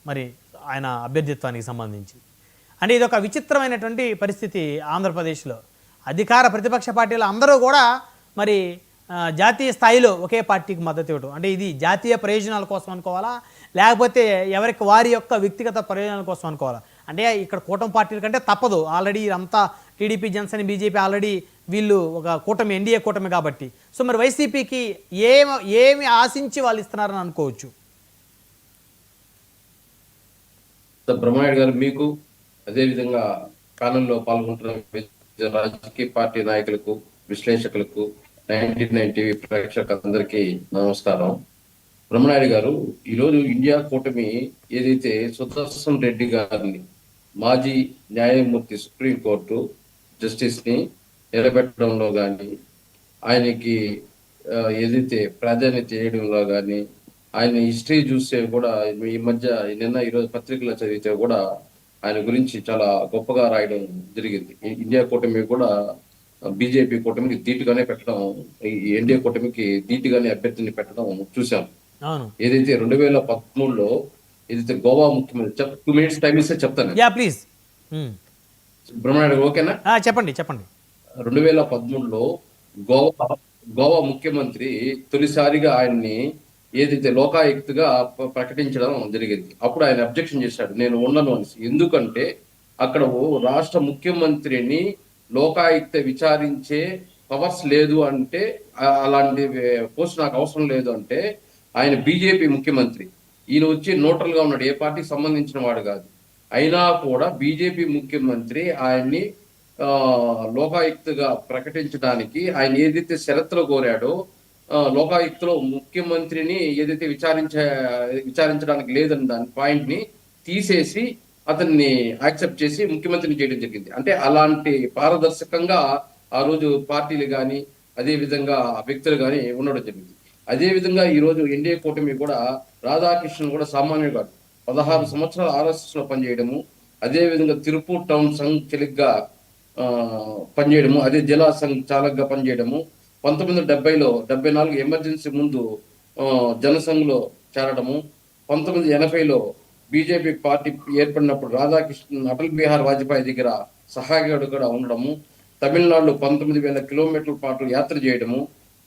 మరి ఆయన అభ్యర్థిత్వానికి సంబంధించి. అంటే ఇది ఒక విచిత్రమైనటువంటి పరిస్థితి ఆంధ్రప్రదేశ్లో. అధికార ప్రతిపక్ష పార్టీలు అందరూ కూడా మరి జాతీయ స్థాయిలో ఒకే పార్టీకి మద్దతు ఇవ్వడం, అంటే ఇది జాతీయ ప్రయోజనాల కోసం అనుకోవాలా, లేకపోతే ఎవరికి వారి యొక్క వ్యక్తిగత ప్రయోజనాల కోసం అనుకోవాలా? అంటే ఇక్కడ కూటమి పార్టీల కంటే తప్పదు, ఆల్రెడీ అంతా టీడీపీ, జనసేన, బీజేపీ ఆల్రెడీ వీళ్ళు ఒక కూటమి, ఎన్డీఏ కూటమి కాబట్టి. సో మరి వైసీపీకి ఏమి ఆశించి వాళ్ళు ఇస్తున్నారని అనుకోవచ్చు? బ్రహ్మనాయుడు గారు, మీకు అదేవిధంగా ప్యానెల్లో పాల్గొంటున్న రాజకీయ పార్టీ నాయకులకు, విశ్లేషకులకు, 99 టీవీ ప్రేక్షకులందరికీ నమస్కారం. బ్రహ్మనాయుడు గారు, ఈరోజు ఇండియా కూటమి ఏదైతే సుదర్శన్ రెడ్డి గారిని, మాజీ న్యాయమూర్తి సుప్రీంకోర్టు జస్టిస్ ని నిలబెట్టడంలో కానీ, ఆయనకి ఏదైతే ప్రాధాన్యత చేయడంలో కానీ, ఆయన హిస్టరీ చూస్తే కూడా ఈ మధ్య ఈరోజు పత్రికలో చదివితే కూడా ఆయన గురించి చాలా గొప్పగా రాయడం జరిగింది. ఇండియా కూటమి కూడా బీజేపీ కూటమికి ధీటుగానే పెట్టడం, ఈ ఎన్డీఏ కూటమికి ధీటుగానే అభ్యర్థిని పెట్టడం చూసాం. ఏదైతే 2013లో ఏదైతే గోవా ముఖ్యమంత్రి, 2 minutes టైం ఇస్తే చెప్తాను. ప్లీజ్ బ్రహ్మనాయుడు, ఓకేనా? చెప్పండి. 2013లో గోవా ముఖ్యమంత్రి తొలిసారిగా ఆయన్ని ఏదైతే లోకాయుక్తగా ప్రకటించడం జరిగింది. అప్పుడు ఆయన అబ్జెక్షన్ చేశాడు, నేను ఉండను అని. ఎందుకంటే అక్కడ రాష్ట్ర ముఖ్యమంత్రిని లోకాయుక్త విచారించే పవర్స్ లేదు అంటే, అలాంటి పోస్ట్ నాకు అవసరం లేదు అంటే, ఆయన బీజేపీ ముఖ్యమంత్రి, ఈయన వచ్చి న్యూట్రల్ గా ఉన్నాడు, ఏ పార్టీకి సంబంధించిన వాడు కాదు. అయినా కూడా బీజేపీ ముఖ్యమంత్రి ఆయన్ని లోకాయుక్తగా ప్రకటించడానికి ఆయన ఏదైతే షరతులు కోరాడో, లోకాయుక్తలో ముఖ్యమంత్రిని ఏదైతే విచారించడానికి లేదని దాని పాయింట్ ని తీసేసి అతన్ని యాక్సెప్ట్ చేసి ముఖ్యమంత్రిని చేయడం జరిగింది. అంటే అలాంటి పారదర్శకంగా ఆ రోజు పార్టీలు కానీ, అదే విధంగా వ్యక్తులు కానీ ఉండడం జరిగింది. అదే విధంగా ఈ రోజు ఎన్డీఏ కూటమి కూడా, రాధాకృష్ణన్ కూడా సామాన్యుడు కాదు. 16 సంవత్సరాలు RSS లో పనిచేయడము, అదే విధంగా తిరుపూర్ టౌన్ సంఘ్ చెలిగ్గా పనిచేయడము, అదే జిల్లా సంఘ్ చాలక్గా పనిచేయడము, 1970లో 74 ఎమర్జెన్సీ ముందు జనసంఘ్లో చేరడము, 1980లో బీజేపీ పార్టీ ఏర్పడినప్పుడు రాధాకృష్ణన్ అటల్ బిహారీ వాజ్పేయి దగ్గర సహాయకుడు కూడా ఉండడము, తమిళనాడులో 19,000 కిలోమీటర్ల పాటు యాత్ర చేయడము,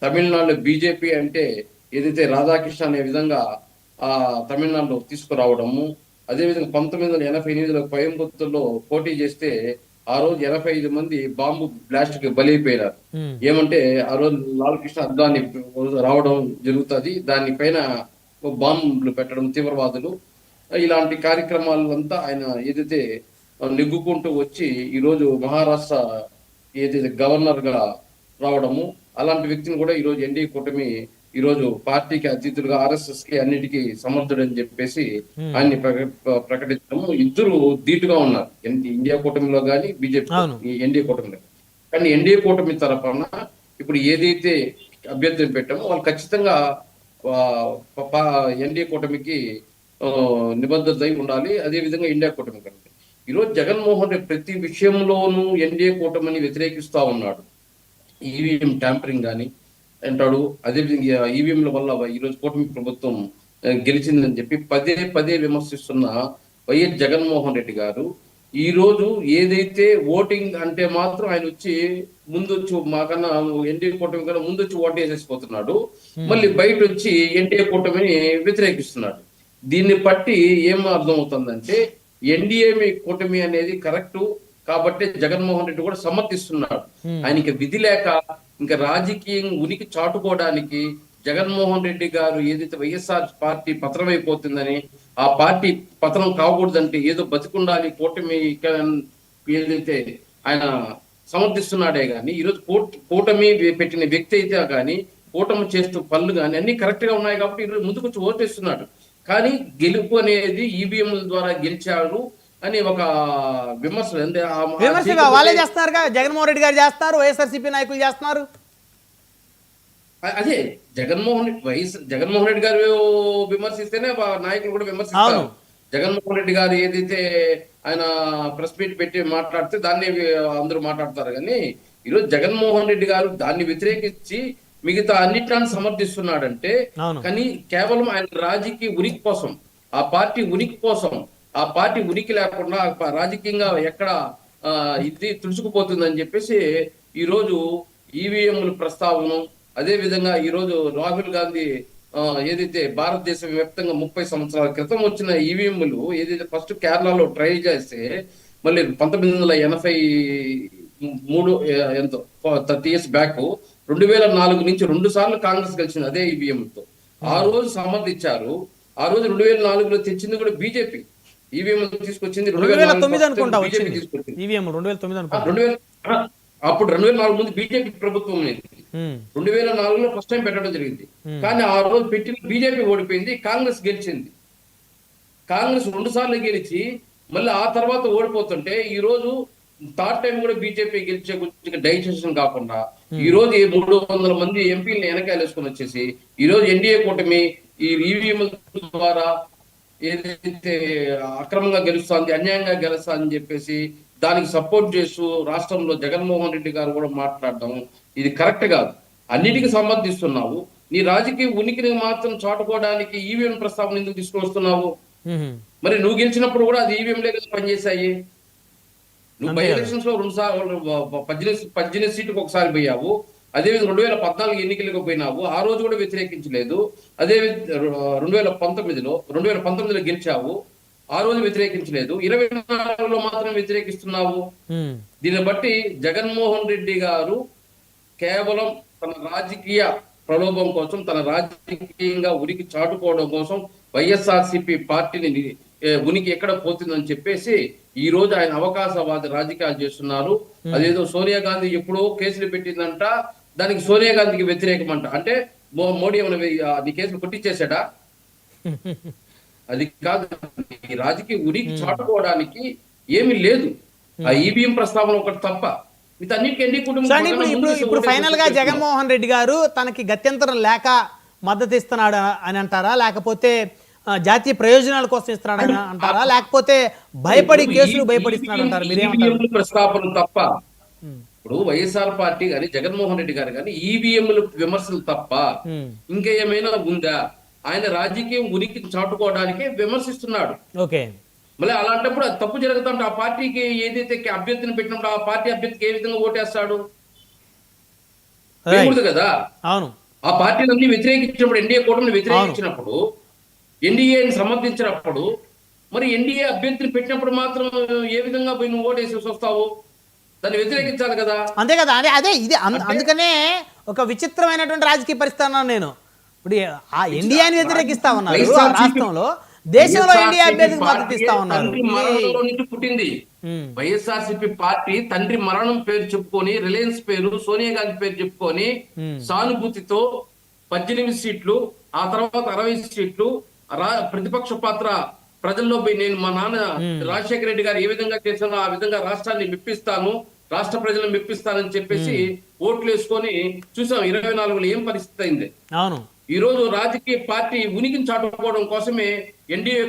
తమిళనాడులో బీజేపీ అంటే ఏదైతే రాధాకృష్ణ అనే విధంగా తమిళనాడులో తీసుకురావడము, అదేవిధంగా 1988లో కోయంబత్తూరులో పోటీ చేస్తే ఆ రోజు 85 మంది బాంబు బ్లాస్ట్ కి బలైపోయినారు. ఏమంటే ఆ రోజు లాల్ కృష్ణ అద్వానీ రావడం జరుగుతుంది, దానిపైన బాంబులు పెట్టడం తీవ్రవాదులు, ఇలాంటి కార్యక్రమాలంతా ఆయన ఏదైతే నెగ్గుకుంటూ వచ్చి ఈరోజు మహారాష్ట్ర ఏదైతే గవర్నర్ గా రావడము, అలాంటి వ్యక్తిని కూడా ఈరోజు ఎన్డీఏ కూటమి ఈరోజు పార్టీకి అతీతులుగా, RSS కి అన్నిటికీ సమర్థుడని చెప్పేసి ఆయన్ని ప్రకటించడము. ఇద్దరు ధీటుగా ఉన్నారు ఇండియా కూటమిలో కానీ, బీజేపీ ఎన్డీఏ కూటమిలో. కానీ ఎన్డీఏ కూటమి తరఫున ఇప్పుడు ఏదైతే అభ్యర్థిని పెట్టామో వాళ్ళు ఖచ్చితంగా ఎన్డీఏ కూటమికి నిబద్ధత అయి ఉండాలి. అదే విధంగా ఇండియా కూటమి కంటే ఈరోజు జగన్మోహన్ రెడ్డి ప్రతి విషయంలోనూ ఎన్డీఏ కూటమిని వ్యతిరేకిస్తా ఉన్నాడు. ఈవీఎం ట్యాంపరింగ్ కానీ అంటాడు, అదేవిధంగా ఈవీఎంల వల్ల ఈరోజు కూటమి ప్రభుత్వం గెలిచిందని చెప్పి పదే విమర్శిస్తున్న వైఎస్ జగన్మోహన్ రెడ్డి గారు ఈ రోజు ఏదైతే ఓటింగ్ అంటే మాత్రం ఆయన వచ్చి ముందొచ్చి మాకన్నా ఎన్డీఏ కూటమి కన్నా ముందొచ్చి ఓటు వేసేసిపోతున్నాడు, మళ్ళీ బయట వచ్చి ఎన్డీఏ కూటమిని వ్యతిరేకిస్తున్నాడు. దీన్ని బట్టి ఏం అర్థమవుతుందంటే ఎన్డీఏ కూటమి అనేది కరెక్ట్ కాబట్టి జగన్మోహన్ రెడ్డి కూడా సమర్థిస్తున్నాడు. ఆయనకి విధి లేక ఇంకా రాజకీయం ఉనికి చాటుకోవడానికి జగన్మోహన్ రెడ్డి గారు ఏదైతే వైఎస్ఆర్ పార్టీ పతనమైపోతుందని, ఆ పార్టీ పతనం కాకూడదంటే ఏదో బతికుండాలి కూటమి ఏదైతే ఆయన సమర్థిస్తున్నాడే గాని, ఈరోజు కూటమి పెట్టిన వ్యక్తి అయితే కానీ, కూటమి చేస్తూ పనులు కానీ అన్ని కరెక్ట్ గా ఉన్నాయి కాబట్టి ఈరోజు ముందుకు వచ్చి ఓటేస్తున్నాడు. కానీ గెలుపు అనేది ఈవీఎంల ద్వారా గెలిచారు అని ఒక విమర్శ వాళ్ళే చేస్తున్నారు, జగన్మోహన్ రెడ్డి గారు చేస్తున్నారు, వైఎస్ఆర్సీపీ నాయకులు చేస్తున్నారు. అదే జగన్మోహన్ రెడ్డి గారు విమర్శిస్తేనే నాయకులు కూడా విమర్శిస్తారు. జగన్మోహన్ రెడ్డి గారు ఏదైతే ఆయన ప్రెస్ మీట్ పెట్టి మాట్లాడితే దాన్ని అందరూ మాట్లాడతారు. కానీ ఈరోజు జగన్మోహన్ రెడ్డి గారు దాన్ని వ్యతిరేకించి మిగతా అన్నిటిని సమర్థిస్తున్నాడంటే, కానీ కేవలం ఆయన రాజకీయ ఉనికి కోసం, ఆ పార్టీ ఉనికి కోసం, ఆ పార్టీ ఉనికి లేకుండా రాజకీయంగా ఎక్కడ ఆ, ఇది తుడుచుకుపోతుందని చెప్పేసి ఈ రోజు ఈవీఎంల ప్రస్తావన, అదే విధంగా ఈ రోజు రాహుల్ గాంధీ ఆ, ఏదైతే భారతదేశం వ్యాప్తంగా 30 సంవత్సరాల క్రితం వచ్చిన ఈవీఎంలు ఏదైతే ఫస్ట్ కేరళలో ట్రై చేస్తే మళ్ళీ 1983 ఎంతో 30 ఇయర్స్ బ్యాక్ 2004 నుంచి 2 సార్లు కాంగ్రెస్ గెలిచింది అదే ఈవీఎంతో. ఆ రోజు సమర్థించారు. ఆ రోజు 2004లో తెచ్చింది కూడా బీజేపీ. ఈవీఎం తీసుకొచ్చింది 2009 అనుకుంటా బీజేపీ వచ్చింది తీసుకొచ్చింది. ఈవీఎం 2009 అనుకుంటా. 2000 అప్పుడు 2004 ముందు బీజేపీ ప్రభుత్వం ఉంది. ఉమ్, 2004లో ఫస్ట్ టైం పెట్టడం జరిగింది. కానీ ఆ రోజు పెట్టిన బీజేపీ ఓడిపోయింది, కాంగ్రెస్ గెలిచింది. కాంగ్రెస్ 2 సార్లు గెలిచి మళ్ళీ ఆ తర్వాత ఓడిపోతుంటే ఈ రోజు థర్డ్ టైం కూడా బీజేపీ గెలిచే గురించి డైజెషన్ కాకుండా ఈ రోజు ఈ 300 మంది ఎంపీలను వెనకాలేసుకొని వచ్చేసి ఈ రోజు ఎన్డీఏ కూటమి ఈ ఈవీఎం ద్వారా ఏదైతే అక్రమంగా గెలుస్తుంది, అన్యాయంగా గెలుస్తుంది అని చెప్పేసి దానికి సపోర్ట్ చేస్తూ రాష్ట్రంలో జగన్మోహన్ రెడ్డి గారు కూడా మాట్లాడడం ఇది కరెక్ట్ కాదు. అన్నిటికీ సమర్థిస్తున్నావు, నీ రాజకీయ ఉనికిని మాత్రం చాటుకోవడానికి ఈవీఎం ప్రస్తావన ఎందుకు తీసుకొస్తున్నావు? ఉమ్, మరి నువ్వు గెలిచినప్పుడు కూడా అది ఈవీఎంలే కదా పనిచేశాయి. నువ్వు బై అంతే కదా. ఎలక్షన్స్ లో 18 సీట్లకు ఒకసారి పోయావు. అదేవిధంగా 2014 ఎన్నికలకు పోయినావు, ఆ రోజు కూడా వ్యతిరేకించలేదు. అదే 2019లో గెలిచావు, ఆ రోజు వ్యతిరేకించలేదు. 24లో మాత్రం వ్యతిరేకిస్తున్నావు. ఉమ్, దీన్ని బట్టి జగన్మోహన్ రెడ్డి గారు కేవలం తన రాజకీయ ప్రలోభం కోసం, తన రాజకీయంగా ఉనికి చాటుకోవడం కోసం వైఎస్ఆర్సీపీ పార్టీని ఉనికి ఎక్కడ పోతుందని చెప్పేసి ఈ రోజు ఆయన అవకాశవాద రాజకీయాలు చేస్తున్నారు. అదేదో సోనియా గాంధీ ఎప్పుడో కేసులు పెట్టిందంట, దానికి సోనియా గాంధీకి వ్యతిరేకమంట. అంటే మోడీ ఏమైనా నీ కేసులు కొట్టించేశాడా? అది కాదు. ఈ రాజకీయ ఉనికి చాటుకోవడానికి ఏమీ లేదు. ఆ ఈవీఎం ప్రస్తావన ఒకటి తప్ప వీటన్నిటికీ ఎన్ని సో అండి ఇప్పుడు ఫైనల్ గా జగన్మోహన్ రెడ్డి గారు తనకి గత్యంతరం లేక మద్దతు ఇస్తున్నాడు అని అంటారా, లేకపోతే జాతీయ ప్రయోజనాల కోసం ఇస్తున్నాడు అని అంటారా, లేకపోతే భయపడి కేసులు భయపడిస్తున్నాడు అంటారు? మీరేమంటారు? ప్రస్తావన తప్ప ఉమ్, ఇప్పుడు వైఎస్ఆర్ పార్టీ గాని జగన్మోహన్ రెడ్డి గారు కానీ ఈవీఎంలు విమర్శలు తప్ప ఉమ్, ఇంకా ఏమైనా ఉందా? ఆయన రాజకీయం ఉనికి చాటుకోవడానికే విమర్శిస్తున్నాడు. ఓకే. మళ్ళీ అలాంటప్పుడు అది తప్పు జరుగుతుంటే ఆ పార్టీకి ఏదైతే అభ్యర్థిని పెట్టినప్పుడు ఆ పార్టీ అభ్యర్థికి ఏ విధంగా ఓటేస్తాడు? వేయకూడదు కదా. అవును. ఆ పార్టీలన్నీ వ్యతిరేకించినప్పుడు, ఎన్డీఏ కూటమిని వ్యతిరేకించినప్పుడు, ఎన్డీఏని సమర్థించినప్పుడు, మరి ఎన్డీఏ అభ్యర్థిని పెట్టినప్పుడు మాత్రం ఏ విధంగా పోయి నువ్వు ఓటేసి వస్తావు? దాన్ని వ్యతిరేకించాలి కదా. అంతే కదా. అదే అదే ఇది అందుకనే ఒక విచిత్రమైనటువంటి రాజకీయ పరిస్థితి అన్నాను నేను. ఇప్పుడు ఆ ఎన్డీఏని వ్యతిరేకిస్తా ఉన్నారు ఆ రాష్ట్రంలో, దేశంలో ఎన్డీఏ అభ్యర్థికి మద్దతు ఇస్తా ఉన్నారు. మరణంలో నుంచి పుట్టింది వైఎస్ఆర్సీపీ పార్టీ. తండ్రి మరణం పేరు చెప్పుకొని, రిలయన్స్ పేరు, సోనియా గాంధీ పేరు చెప్పుకొని సానుభూతితో 18 సీట్లు, ఆ తర్వాత 60 సీట్లు ప్రతిపక్ష పాత్ర ప్రజల్లో పోయి నేను మా నాన్న రాజశేఖర రెడ్డి గారు ఏ విధంగా చేశానో ఆ విధంగా రాష్ట్రాన్ని మెప్పిస్తాను, రాష్ట్ర ప్రజలను మెప్పిస్తానని చెప్పేసి ఓట్లు వేసుకొని చూసాం. 24లో ఏం పరిస్థితి అయింది. అవును. ఈ రోజు రాజకీయ పార్టీ ఉనికిని చాటుకోవడం కోసమే ఎన్డీఏ